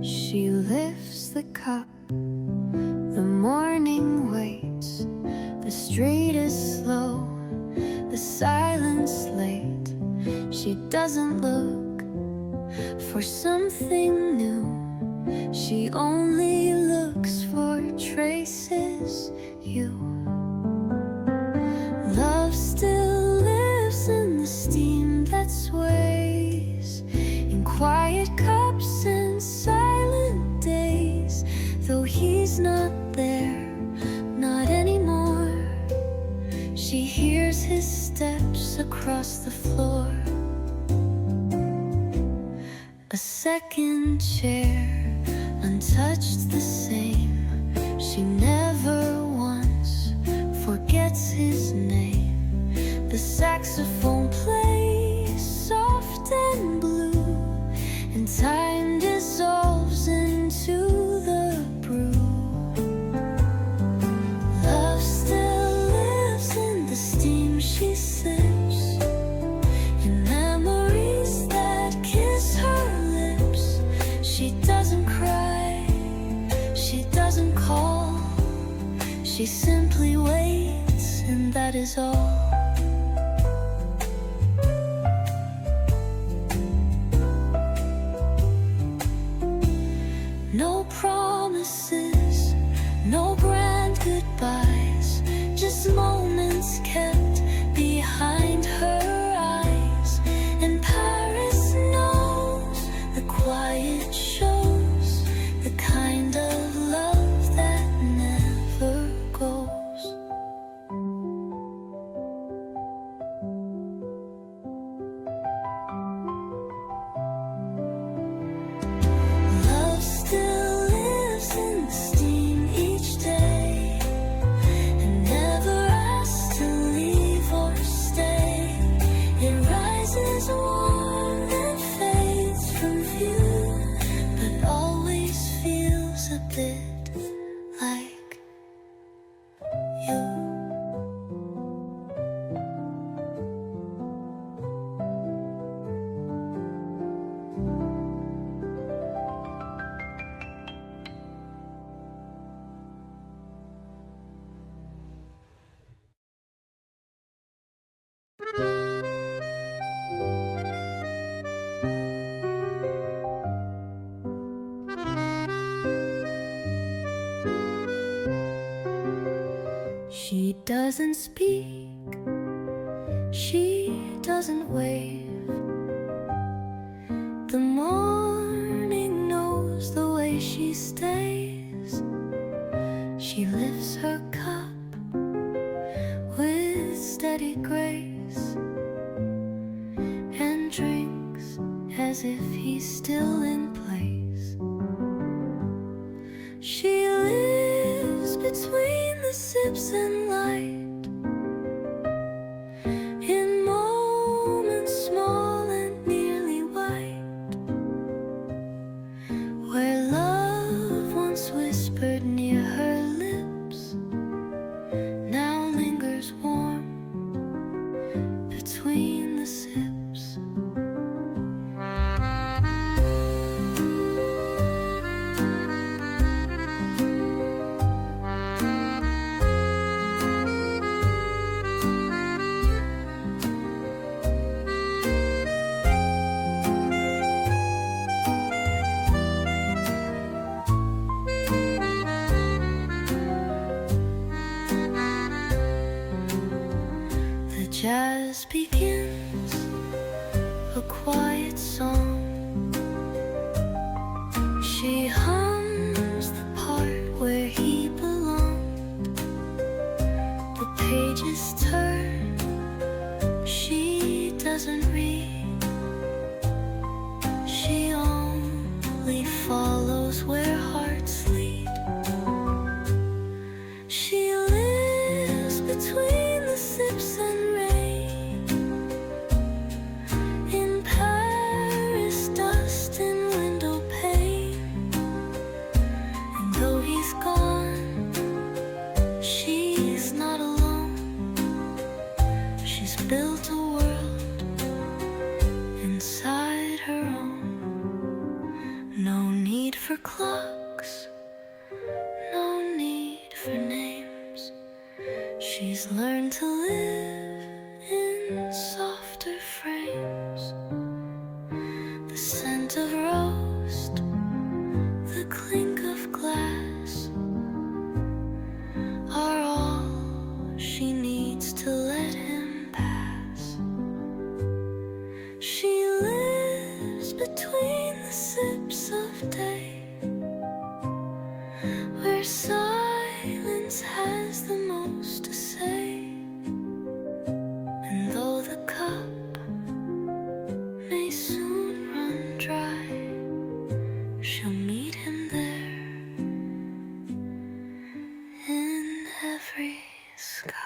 She lifts the cup, the morning waits, the street is slow, the silence late. She doesn't look for something new, she only looks for traces you. Love still lives in the steam that sways, in quiet cups and silent days. Though he's not there, not anymore, she hears his steps across the floor. A second chair, untouched the same. She never once forgets his name. The saxophone plays soft and blue, and time dissolves into the brew. Love still lives in the simply waits, and that is all. No promises, no grand goodbyes, just moments kept behind her eyes. And Paris knows the quiet shows, the kind of love that never goes. Love still lives in the steam each day, and never asks to leave or stay. It rises warm and fades from view, but always feels a bit like you. She doesn't speak, she doesn't wave. The morning knows the way she stays. She lifts her cup with steady grace and drinks as if he's still in place. She lives between the sips and light, in moments small and nearly white, where love once whispered near her lips now lingers warm between the sips. The jazz begins, a quiet song. She hums the part where he belonged. The pages turn, she doesn't read. She only follows where hearts lead. She lives between the sips and rain, in Paris dust and window pane. And though he's gone, she's not alone. She's built a world inside her own. No need for clocks, no need for names. She's learned to live in softer frames. The scent of roast, the clink of glass are all she needs to let him pass. She lives between the sips of day, where silence has the most to say. And though the cup may soon run dry, she'll meet him there in every sky.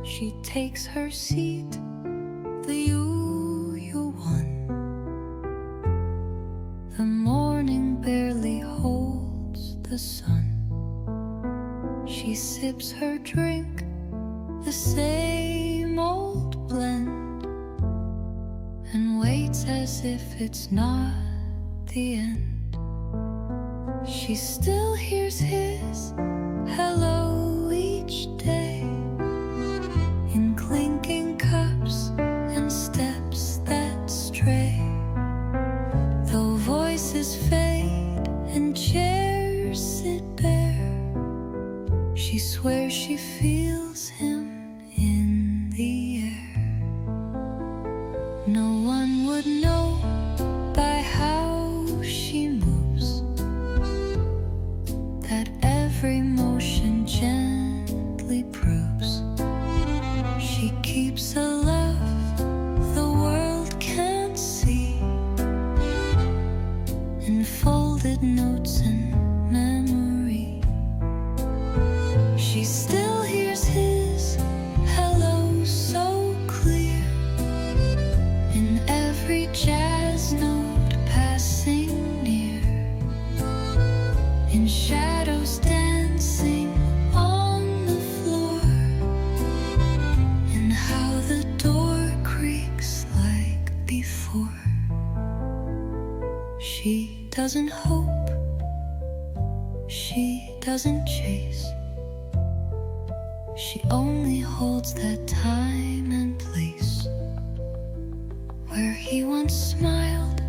She takes her seat, the usual one. The morning barely holds the sun. She sips her drink, the same old blend, and waits as if it's not the end. She still hears his hello each day, in clinking cups and steps that stray. Though voices fade and chairs sit bare, she swears she feels him in the air. No one would know by how she moves that every motion gently proves she keeps a love the world can't see, in folded notes and memory. She still hears his hello so clear, in every jazz note passing near, in shadows dancing on the floor, and how the door creaks like before. She doesn't hope, she doesn't chase, she only holds that time and place where he once smiled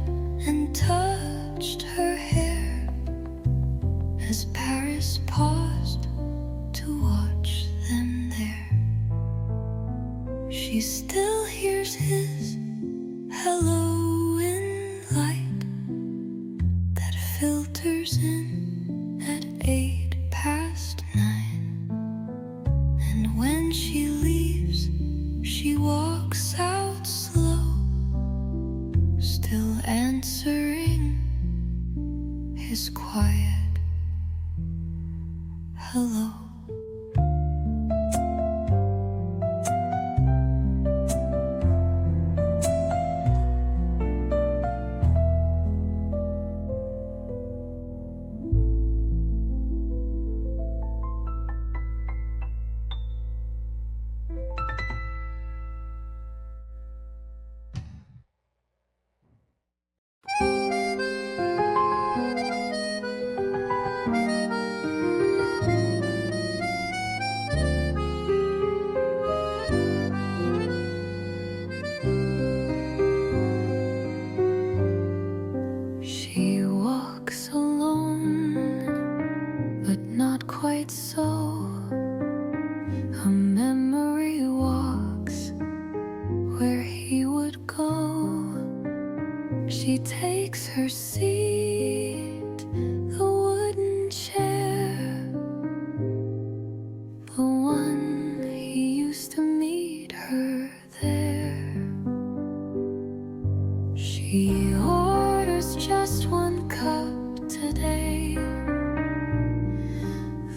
and touched her hair, as Paris paused to watch them there. She still hears his hello in light that filters in at 9:08. And when she leaves, she walks out slow, still answering his quiet hello. She walks alone, but not quite so. A memory walks where he would go. She takes her seat, the wooden chair, the one he used to meet her there. She orders just one cup today,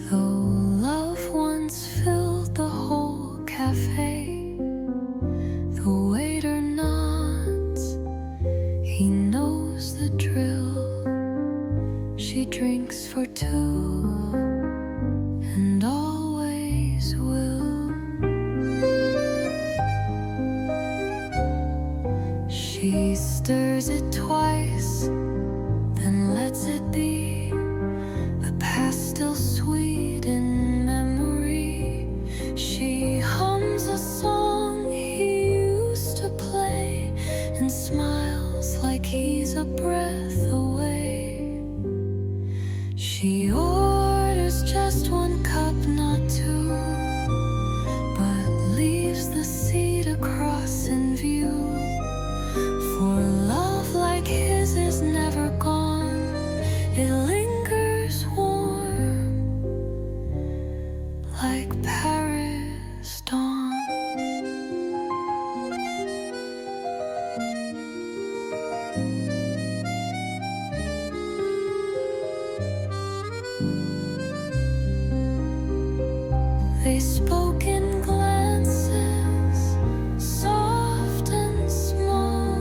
though love once filled the whole café. The waiter nods, he knows the drill. She drinks for two and always will. She stirs it twice, then lets it be, a past still sweet in memory. She hums a song he used to play, and smiles like he's a breath away. She orders just one cup, not two, but leaves the seat across in view. For love like his is never gone, it lingers warm, like Paris dawn. They spoke in glances, soft and small.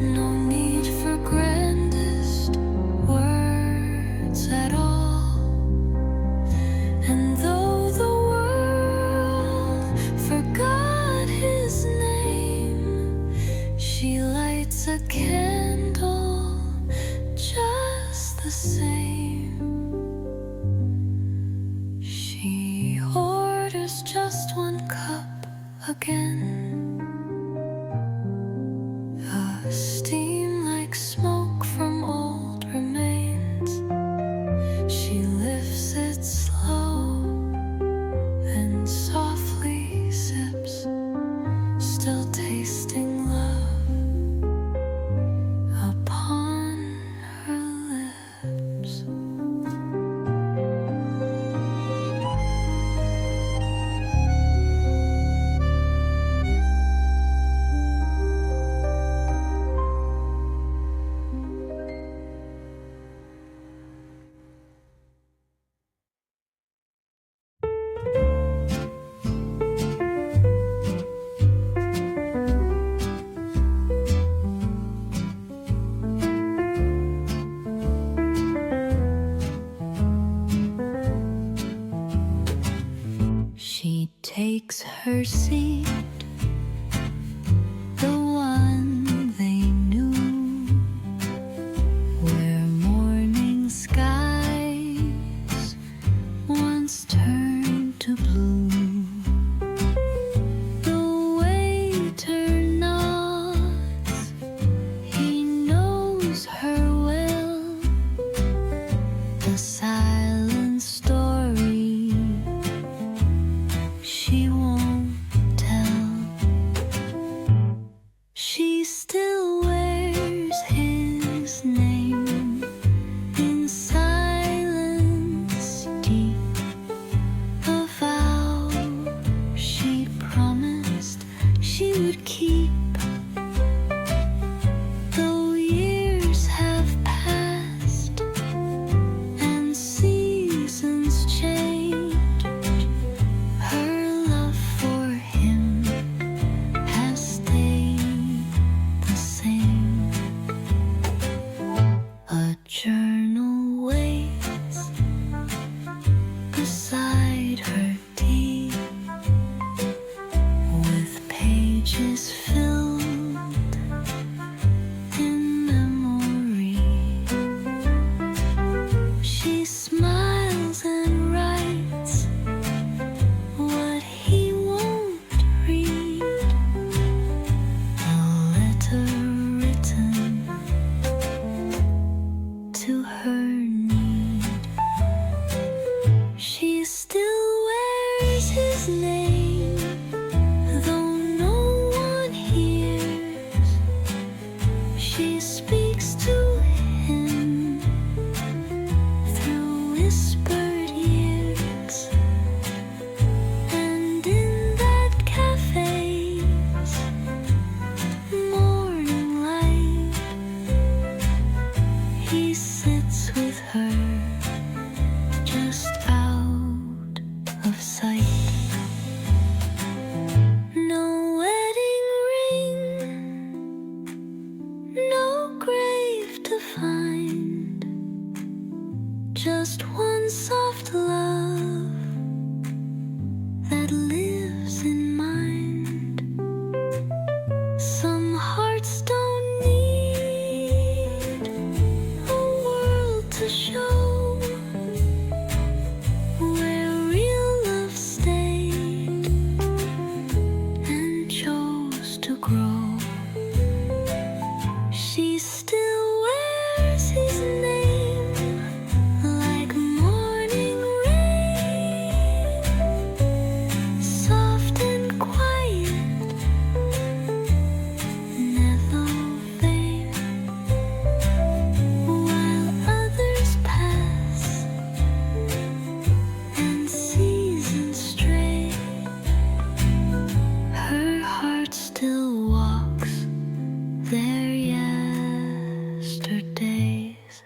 No need for grandest words at all. And pours just one cup again. A steam like smoke from old remains. She lifts it slow and softly sips, still tasting love upon her lips. She takes her seat, the one they knew, where morning skies once turned to blue. The waiter nods, he knows her well, the silent story she won't tell. She still wears his name in silence deep, a vow she promised she would keep. Though years have passed and seasons change, her love for him has stayed the same. A journal waits beside her tea, with pages filled in memory. She smiles and writes what he won't read, a letter written to her need. She still wears his name, though no one hears. She speaks to him through whispered years. And in that cafe's morning light, he sits with her just out of sight. No wedding ring, no grave to find, just one soft love that lives in mind. Some hearts don't need a world to show where real love stayed and chose to grow. She still wears his name like morning rain, soft and quiet, never vain. While others pass and seasons stray, her heart still walks their yesterdays.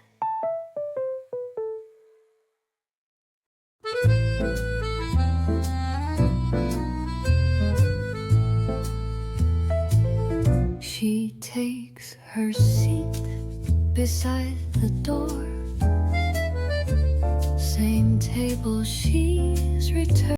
She takes her seat beside the door, same table she's returned.